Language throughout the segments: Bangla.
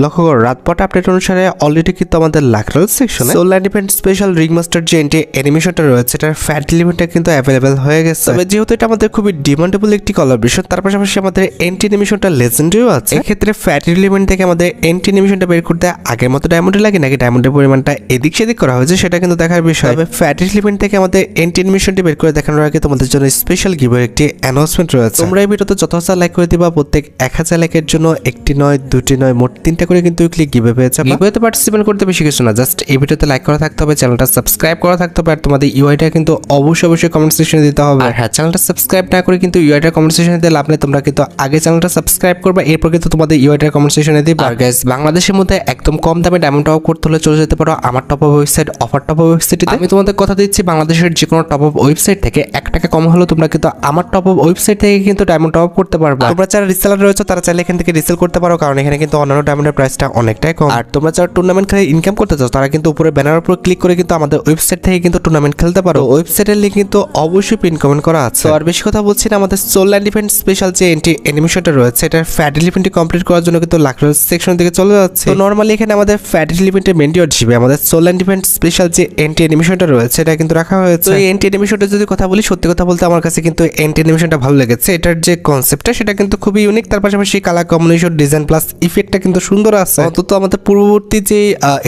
লক্ষ্য করো রাতপট আপডেট অনুসারে অলরেডি কিন্তু আমাদের লাকরাল সেকশনে সোল ইভেন্ট স্পেশাল রিং মাস্টার যে অ্যানিমেশনটা রয়েছে এটার ফ্যাট লিমিটটা কিন্তু অ্যাভেলেবেল হয়ে গেছে। তবে যেহেতু এটা আমাদের খুবই ডিমান্ডেবল একটি কলাবরেশন, তার পাশাপাশি আমাদের এন্টি অ্যানিমেশনটা লেজেন্ডারিও আছে। এক্ষেত্রে ফ্যাট এলিমেন্ট থেকে আমাদের এন্টি অ্যানিমেশনটা বের করতে আগের মতো ডায়মন্ডে লাগে নাকি ডায়মন্ডের পরিমাণটা এদিক সেদিক করা হয়েছে সেটা কিন্তু দেখার বিষয়। তবে ফ্যাট এলিমেন্ট থেকে আমাদের এন্টি অ্যানিমেশনটি বের করে দেখানোর আগে তোমাদের জন্য স্পেশাল গিভওয়ে একটি অ্যানাউন্সমেন্ট রয়েছে। তোমরা এই ভিডিওতে যত লাইক করে দিবা প্রত্যেক 1000 লাইকের জন্য একটি নয় দুটি নয় মোট 3টা করে কিন্তু ক্লিক গিভওয়ে পেয়েছে। গিভওয়েতে পার্টিসিপেট করতে বেশি কিছু না, জাস্ট এই ভিডিওতে লাইক করা থাকতে হবে, চ্যানেলটা সাবস্ক্রাইব করা থাকতে হবে, আর তোমাদের ইউআইটা কিন্তু অবশ্যই কমেন্ট সেকশনে দিতে হবে। আর হ্যাঁ, চ্যানেলটা সাবস্ক্রাইব না করে কিন্তু ইউআইটা কমেন্ট সেকশনে দিতে লাভ নেই। তোমরা কিন্তু আগে চ্যানেলটা সাবস্ক্রাইব করবে, এরপর কিন্তু তোমাদের ইউআইটা কমেন্ট সেকশনে দিবে। আর গাইস, বাংলাদেশের মধ্যে একদম কম দামে ডায়মন্ড টপ আপ করতে হলে চলে যেতে পারো আমার top up website offer top up ওয়েবসাইটে। আমি তোমাদের কথা দিচ্ছি, বাংলাদেশের যে কোনো টপ আপ ওয়েবসাইট থেকে 1 টাকা কম হলেও তোমরা কিন্তু আমার টপ আপ ওয়েবসাইট থেকে কিন্তু ডায়মন্ড টপ আপ করতে পারবে। তোমরা যারা রিসেলার রয়েছে তারা চাইলে এখান থেকে রিসেল করতে পারো, কারণ এখানে কিন্তু অন্যান্য ডায়মন্ডের প্রাইসটা অনেকটাই কম। আর তোমরা যারা টুর্নামেন্ট খেলে ইনকাম করতে চাও তারা কিন্তু উপরে ব্যানারের উপর ক্লিক করে কিন্তু আমাদের ওয়েবসাইট থেকে কিন্তু টুর্নামেন্ট খেলতে পারো। ওয়েবসাইটের লিংক কিন্তু অবশ্যই পিন কমেন্ট করা আছে। আর বেশি কথা বলছি না, আমাদের সোল ইভেন্ট স্পেশাল যে এন্টি অ্যানিমেশনটা রয়েছে এটার ফ্যাট ইভেন্টটি কমপ্লিট করার জন্য কিন্তু লাকরাল সেকশন থেকে চলে যাচ্ছে। তো নরমালি এখানে আমাদের ফ্যাট ইভেন্টের মেন্ডিওর হিসেবে আমাদের সোল ইভেন্ট স্পেশাল যে এন্টি অ্যানিমেশনটা রয়েছে এটা কিন্তু রাখা হয়েছে। তো এই এন্টি অ্যানিমেশনটা যদি কথা বলি, সত্যি কথা বলতে আমার কাছে কিন্তু এন্টি অ্যানিমেশনটা ভালো লেগেছে। এটার যে কনসেপ্টটা সেটা কিন্তু খুবই ইউনিক, তার পাশাপাশি কালার কম্বিনেশন, ডিজাইন প্লাস ইফেক্টটা কিন্তু সুন্দর আছে। অন্তত আমাদের পূর্ববর্তী যে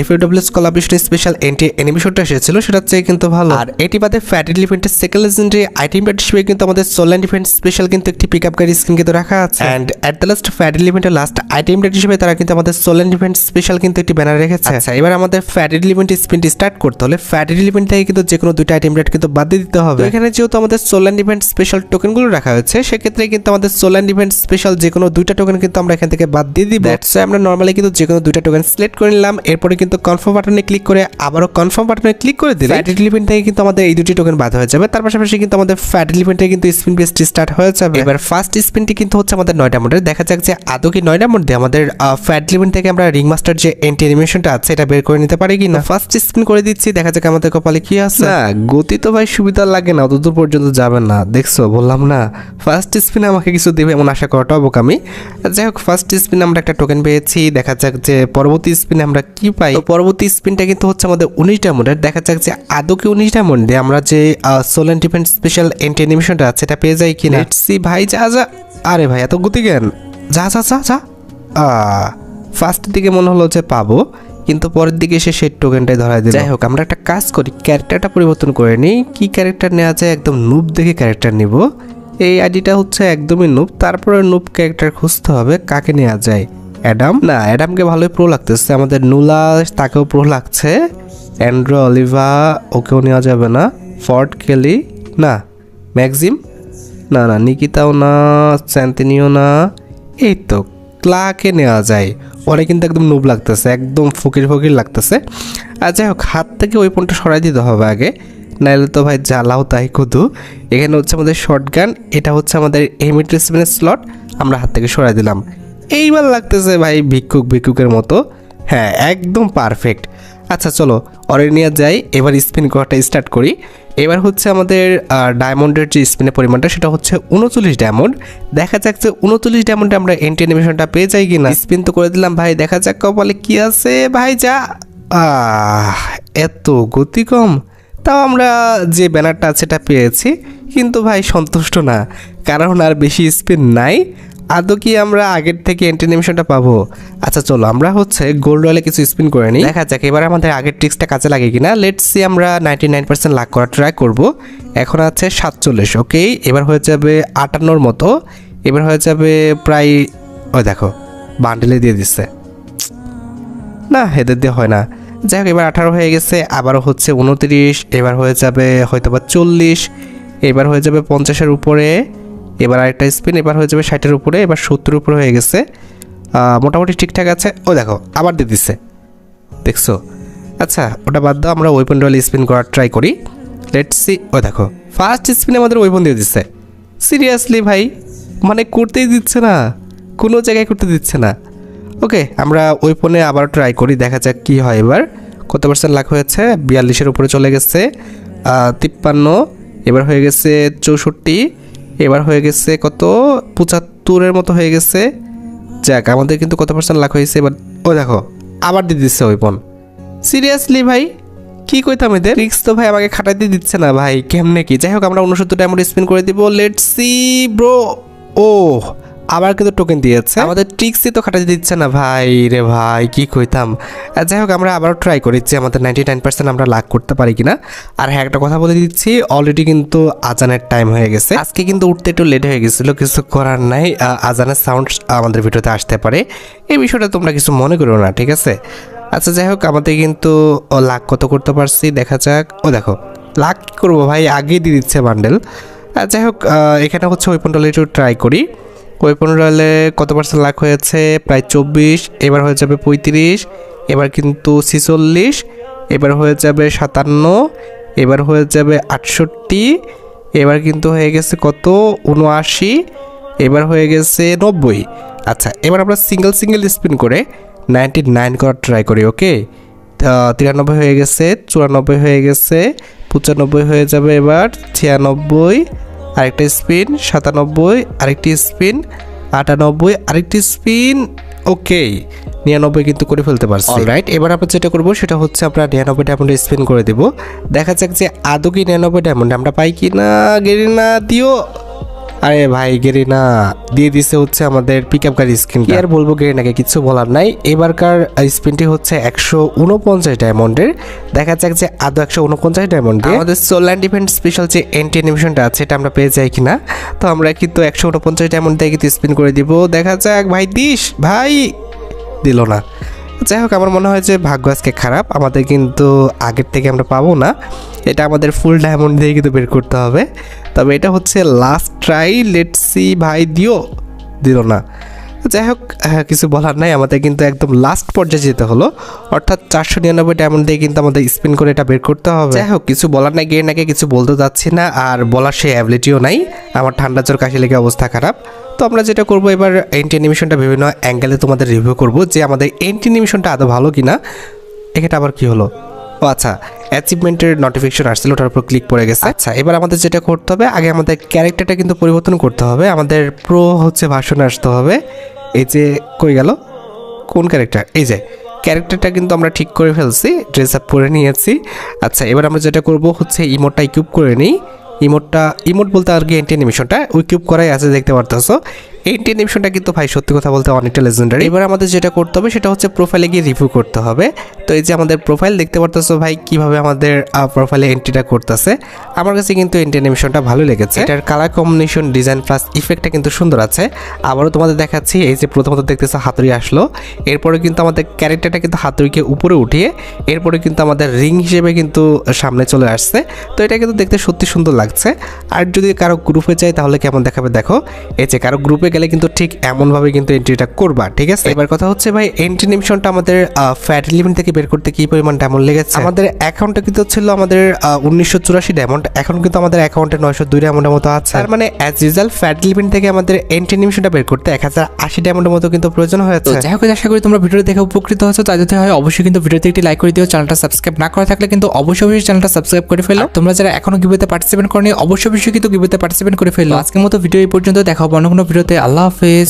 এফএডব্লিউএস কলাবরেশন স্পেশাল এন্টি অ্যানিমেশনটা এসেছিল সেটার চেয়ে কিন্তু ভালো। আর এটি বাদে ফ্যাট ইভেন্টের সেকেন্ড লেজেন্ডারি আইটেম হিসেবে কিন্তু আমাদের সোল ইভেন্ট স্পেশাল কিন্তু একটি পিকআপ গাড়ি স্ক্রিন কিন্তু রাখা আছে। এন্ড এট দ্য লাস্ট ফ্যাট ইভেন্টের লাস্ট আইটেম হিসেবে তারা কিন্তু আমাদের সোল ইভেন্ট স্পেশাল কিন্তু একটি ব্যানার রেখেছে। আচ্ছা, এবার আমাদের ফ্যাট ইভেন্ট স্পিনটি স্টার্ট করতে হলে ফ্যাট ইভেন্ট থেকে কিন্তু যে কোনো দুইটা আইটেম কিন্তু বাদ দিয়ে দিতে হবে। এখানে যেহেতু আমাদের সোল ইভেন্ট স্পেশাল টোকেনগুলো রাখা হয়েছে সেক্ষেত্রে কিন্তু আমাদের সোল ইভেন্ট স্পেশাল যে কোনো দুইটা টোকেন কিন্তু আমরা এখান থেকে বাদ দিয়ে দিব। সো আমরা নরমালি কিন্তু যে কোনো দুইটা টোকেন সিলেক্ট করে নিলাম, এরপরে কিন্তু কনফার্ম বাটনে ক্লিক করে আবারও কনফার্ম বাটনে ক্লিক করে দিলে ফ্যাট ইভেন্ট থেকে কিন্তু আমাদের এই দুটি টোকেন বাদ হয়ে যাবে। তার পাশাপাশি কিন্তু আমাদের ফ্যাট ইভেন্ট থেকে কিন্তু স্পিন বেসটি স্টার্ট হয়ে যাবে। এবার ফার্স্ট স্পিনটি কিন্তু হচ্ছে আমাদের 9 ডায়মন্ডের। দেখা যাক যে আদৌ কি 9 ডায়মন্ড দিয়ে আমাদের ফ্যাট ইভেন্ট থেকে আমরা রিং মাস্টার যে এন্টি অ্যানিমেশনটা আছে এটা বের করে নিতে পারি কিনা। ফার্স্ট স্পিন করে দিচ্ছি, দেখা যাক আমাদের কপালে কি আছে। না, গতি তো ভাই সুবিধা লাগে না, অতদূর পর্যন্ত যাবে না। দেখছো, বললাম না ফার্স্ট স্পিনে আমাকে কিছু দেবে এমন আশা করাটাও বোকামি। যাই হোক, ফার্স্ট স্পিনে আমরা একটা টোকেন পেয়েছি। দেখা যাক যে পরবর্তী স্পিনে আমরা কি পাই। পরবর্তী স্পিনটা কিন্তু হচ্ছে আমাদের 19 ডায়মন্ডের। দেখা যাক যে আদৌ কি 19 ডায়মন্ড দিয়ে আমরা যে সোল ইভেন্ট স্পেশাল এন্টি অ্যানিমেশনটা আছে এটা পেয়ে যাই কিনা। লেটস সি ভাই, যা যা। আরে ভাই, এত গতি জ্ঞান, যা যা যা যা। ফার্স্ট দিকে মনে হলো যে পাবো, কিন্তু পরের দিকে এসে সেই টোকেনটাই ধরাই দিল। যাই হোক, আমরা একটা কাজ করি, ক্যারেক্টারটা পরিবর্তন করে নিই। কি ক্যারেক্টার নেওয়া যায়? একদম নুব দেখে ক্যারেক্টার নিব। এই আইডিটা হচ্ছে একদমই নুব, তারপরে নুব ক্যারেক্টার খুঁজতে হবে কাকে নেওয়া যায়। অ্যাডাম? না, অ্যাডামকে ভালোই প্রো লাগতেছে। আমাদের নুলা, তাকেও প্রো লাগছে। অ্যান্ড্রো অলিভা, ওকেও নেওয়া যাবে না। ফর্ড কেলি না। ম্যাক্সিম না, না নিকিতাও না, স্যান্তিনিও না। এই তো ক্লাকে নেওয়া যায়। ওরা কিন্তু একদম নুব লাগতেছে, একদম ফকির লাগতেছে। আর যাই হোক, হাত থেকে ওই পয়েন্টটা সরাই দিতে হবে আগে, নাইলে তো ভাই জ্বালাও তাই কুদু। এখানে হচ্ছে আমাদের শর্ট গান, এটা হচ্ছে আমাদের এমিট্রেসমেন্টের স্লট, আমরা হাত থেকে সরাই দিলাম। এইবার লাগতেছে ভাই ভিক্ষুকের মতো। হ্যাঁ, একদম পারফেক্ট। আচ্ছা চলো অরেনিয়া যাই, এবার স্পিন করাটা স্টার্ট করি। এবার হচ্ছে আমাদের ডায়মন্ডের যে স্পিনের পরিমাণটা সেটা হচ্ছে 39 ডায়মন্ড। দেখা যাক যে 39 ডায়মন্ডে আমরা এন্টি অ্যানিমেশনটা পেয়ে যাই কিনা। স্পিন তো করে দিলাম ভাই, দেখা যাক কপালে কি আছে। ভাই যা, এত গতি কম। তাও আমরা যে ব্যানারটা আছে সেটা পেয়েছি, কিন্তু ভাই সন্তুষ্ট না, কারণ আর বেশি স্পিন নাই। আদৌ কি আমরা আগের থেকে এন্টি অ্যানিমেশনটা পাবো? আচ্ছা চলো আমরা হচ্ছে গোল্ড রয়্যালে কিছু স্পিন করে নিই, দেখা যাক এবার আমাদের আগের ট্রিক্সটা কাজে লাগে কিনা। লেটস সি, আমরা 99% লাক করা ট্রাই করব। এখন আছে 47। ওকে, এবার হয়ে যাবে 58 মতো। এবার হয়ে যাবে প্রায়, ওই দেখো বান্ডেলে দিয়ে দিচ্ছে। না, এদের দিয়ে হয় না। যাই হোক, এবার 18 হয়ে গেছে। আবারও হচ্ছে 29। এবার হয়ে যাবে হয়তো বা 40। এবার হয়ে যাবে 50-এর উপরে। এবার আরেকটা স্পিন, এবার হয়ে যাবে 60-এর উপরে। এবার 70-এর উপরে হয়ে গেছে, মোটামুটি ঠিকঠাক আছে। ও দেখো আবার দিয়ে দিচ্ছে, দেখছো। আচ্ছা ওটা বাদ দাও, আমরা ওয়েপন রয়্যাল স্পিন করার ট্রাই করি। Let's see. ও দেখো ফার্স্ট স্পিনে আমাদের ওয়েপন দিয়ে দিচ্ছে। সিরিয়াসলি ভাই, মানে করতেই দিচ্ছে না, কোনো জায়গায় করতে দিচ্ছে না। ওকে, আমরা ওয়েপনে আবার ট্রাই করি, দেখা যাক কি হয়। এবার কত পার্সেন্ট লাখ হয়েছে? 42-এর উপরে চলে গেছে। 53। এবার হয়ে গেছে 64। এবার হয়ে গেছে কত? 75-এর মতো হয়ে গেছে। যাক আমাদের কিন্তু কত পার্সেন্ট লাখ হয়েছে এবার। ও দেখো আবার দিয়ে দিচ্ছে ওয়েপন। সিরিয়াসলি ভাই কি কইতাম এদের ট্রিক্স তো ভাই আমাকে খাটাইতে দিচ্ছে না ভাই, কেমনে কি। যাই হোক আমরা 69 ডায়মন্ড স্পিন করে দিব। Let's see bro. ও আবার কিন্তু টোকেন দিয়েছে, আমাদের ট্রিক্সই তো খাটাতে দিচ্ছে না ভাই রে ভাই, কি কইতাম। যাই হোক আমরা আবারও ট্রাই করি যে আমাদের 99% আমরা লাভ করতে পারি কিনা। আর হ্যাঁ একটা কথা বলে দিচ্ছি, অলরেডি কিন্তু আজানের টাইম হয়ে গেছে। আজকে কিন্তু উঠতে একটু লেট হয়ে গেছিল, কিছু করার নাই। আজানের সাউন্ড আমাদের ভিডিওতে আসতে পারে, এই বিষয়টা তোমরা কিছু মনে করো না, ঠিক আছে। আচ্ছা যাই হোক আমাদের কিন্তু লাখ কত করতে পারছি দেখা যাক। ও দেখো লাখ কী করবো ভাই, আগেই দিয়ে দিচ্ছে বান্ডেল। যাই হোক এখানে হচ্ছে ওয়েপন রয়েলে একটু ট্রাই করি। ওয়েপন রয়েলে কত পার্সেন্ট লাখ হয়েছে, প্রায় 24, এবার হয়ে যাবে 35, এবার কিন্তু 46, এবার হয়ে যাবে 57, এবার হয়ে যাবে 68, এবার কিন্তু হয়ে গেছে কত 79, এবার হয়ে গেছে 90। আচ্ছা এবার আমরা সিঙ্গেল স্পিন করে 99 করার ট্রাই করি। ওকে 93 হয়ে গেছে, 94 হয়ে গেছে, 95 হয়ে যাবে, এবার 96, আরেকটা স্পিন 97, আরেকটি স্পিন 98, আরেকটি স্পিন। ওকে 99 কিন্তু করে ফেলতে পারছি। অলরাইট এবার আমরা যেটা করবো সেটা হচ্ছে আমরা 99 ডায়মন্ড স্পিন করে দিব। দেখা যাক যে আদৌ কি 99 ডায়মন্ড আমরা পাই কি না। গেরিনা দিও। আরে ভাই গেরিনা দিয়ে দিছে হচ্ছে আমাদের পিক আপ গাড়ি স্কিন। কি আর বলবো গেরিনাকে, কিছু বলার নাই। এবারকার স্পিনটি হচ্ছে 149 ডায়মন্ডের। দেখা যাক যে আদৌ 149 ডায়মন্ড দিয়ে আমাদের সোল অ্যান্ড ডিফেন্স স্পেশাল যে এন্টি অ্যানিমেশনটা আছে এটা আমরা পেয়ে যাই কিনা। তো আমরা কিন্তু 149 ডায়মন্ড দিয়ে কিন্তু স্পিন করে দিব। দেখা যাক ভাই দিস, ভাই দিল না। যাই হোক আমার মনে হয় যে ভাগ্য আজকে খারাপ, আমাদের কিন্তু আগের থেকে আমরা পাবো না। এটা আমাদের ফুল ডায়মন্ড দিয়ে কিন্তু বের করতে হবে। তবে এটা হচ্ছে লাস্ট ট্রাই, লেটস সি ভাই দিও, দিল না। যাই হোক কিছু বলার নাই, আমাদের কিন্তু একদম লাস্ট পর্যায়ে যেতে হলো, অর্থাৎ 499 ডায়মন্ড দিয়ে কিন্তু আমাদের স্পিন করে এটা বের করতে হবে। যাই হোক কিছু বলার নাই, গিয়ে নাকি কিছু বলতে যাচ্ছি না, আর বলার সেই অ্যাবিলিটিও নাই। আমার ঠান্ডা জ্বর কাশি লেগে অবস্থা খারাপ। তো আমরা যেটা করবো এবার এন্টি অ্যানিমেশনটা বিভিন্ন অ্যাঙ্গেলে তোমাদের রিভিউ করবো যে আমাদের এন্টি অ্যানিমেশনটা আদৌ ভালো কিনা। এখানে আবার কি হলো, ও আচ্ছা অ্যাচিভমেন্টের নোটিফিকেশন আসছিল, ওটার উপর ক্লিক পড়ে গেছে। আচ্ছা এবার আমাদের যেটা করতে হবে, আগে আমাদের ক্যারেক্টারটা কিন্তু পরিবর্তন করতে হবে, আমাদের প্রো হচ্ছে ভার্সনে আসতে হবে। এই যে কই গেল কোন ক্যারেক্টার, এই যে ক্যারেক্টারটা কিন্তু আমরা ঠিক করে ফেলছি, ড্রেস আপ করে নিয়েছি। আচ্ছা এবার আমরা যেটা করব হচ্ছে ইমোটটা ইকুইপ করে নিই। ইমোট বলতে আর কি এন্টি অ্যানিমেশনটা ওই কিউব করাই আছে, দেখতে পারতেছো। এন্টি অ্যানিমেশনটা কিন্তু ভাই সত্যি কথা বলতে অনেকটা লেজেন্ডারি। এবার আমাদের যেটা করতে হবে সেটা হচ্ছে প্রোফাইলে গিয়ে রিভিউ করতে হবে। তো এই যে আমাদের প্রোফাইল দেখতে পারতেছো ভাই কিভাবে আমাদের প্রোফাইলে এন্ট্রিটা করতেছে। আমার কাছে কিন্তু এন্টি অ্যানিমেশনটা ভালো লেগেছে, এটার কালার কম্বিনেশন, ডিজাইন প্লাস ইফেক্টটা কিন্তু সুন্দর আছে। আবারও তোমাদের দেখাচ্ছি, এই যে প্রথমত দেখতেছো হাতুড়ি আসলো, এরপরে কিন্তু আমাদের ক্যারেক্টারটা কিন্তু হাতুড়িকে উপরে উঠিয়ে এরপরে কিন্তু আমাদের রিং হিসেবে কিন্তু সামনে চলে আসছে। তো এটা কিন্তু দেখতে সত্যি সুন্দর লাগছে। আর যদি কারো গ্রুপে চাই তাহলে কেমন দেখাবে দেখো, এই যে কারো গ্রুপে গেলে কিন্তু ঠিক এমনভাবে কিন্তু এন্ট্রিটা করবা, ঠিক আছে। এবার কথা হচ্ছে ভাই এন্ট্রি অ্যানিমেশনটা আমাদের ফ্যাট লিমিট থেকে বের করতে কি পরিমাণ ডায়মন্ড লেগেছে। আমাদের অ্যাকাউন্টে কিন্তু ছিল আমাদের 1984 ডায়মন্ড, এখন কিন্তু আমাদের অ্যাকাউন্টে 902 ডায়মন্ডের মতো আছে। তার মানে অ্যাজ ইউজুয়াল ফ্যাট লিমিট থেকে আমাদের এন্ট্রি অ্যানিমেশনটা বের করতে 1080 ডায়মন্ডের মতো কিন্তু প্রয়োজন হয়েছে। যাই হোক আশা করি তোমরা ভিডিওটি দেখে উপকৃত হয়েছো, তাই যদি হয় অবশ্যই কিন্তু ভিডিওতে একটি লাইক করে দিও। চ্যানেলটা সাবস্ক্রাইব না করা থাকলে কিন্তু অবশ্যই চ্যানেলটা সাবস্ক্রাইব করে ফেলো। তোমরা যারা এখনো গিভওয়েতে পার্টিসিপেট করনি অবশ্যই কিন্তু গিভওয়েতে পার্টিসিপেট করে ফেলো। আজকের মতো ভিডিও এই পর্যন্ত, দেখা হবে অন্য কোনো ভিডিওতে। আল্লাহ হাফেজ।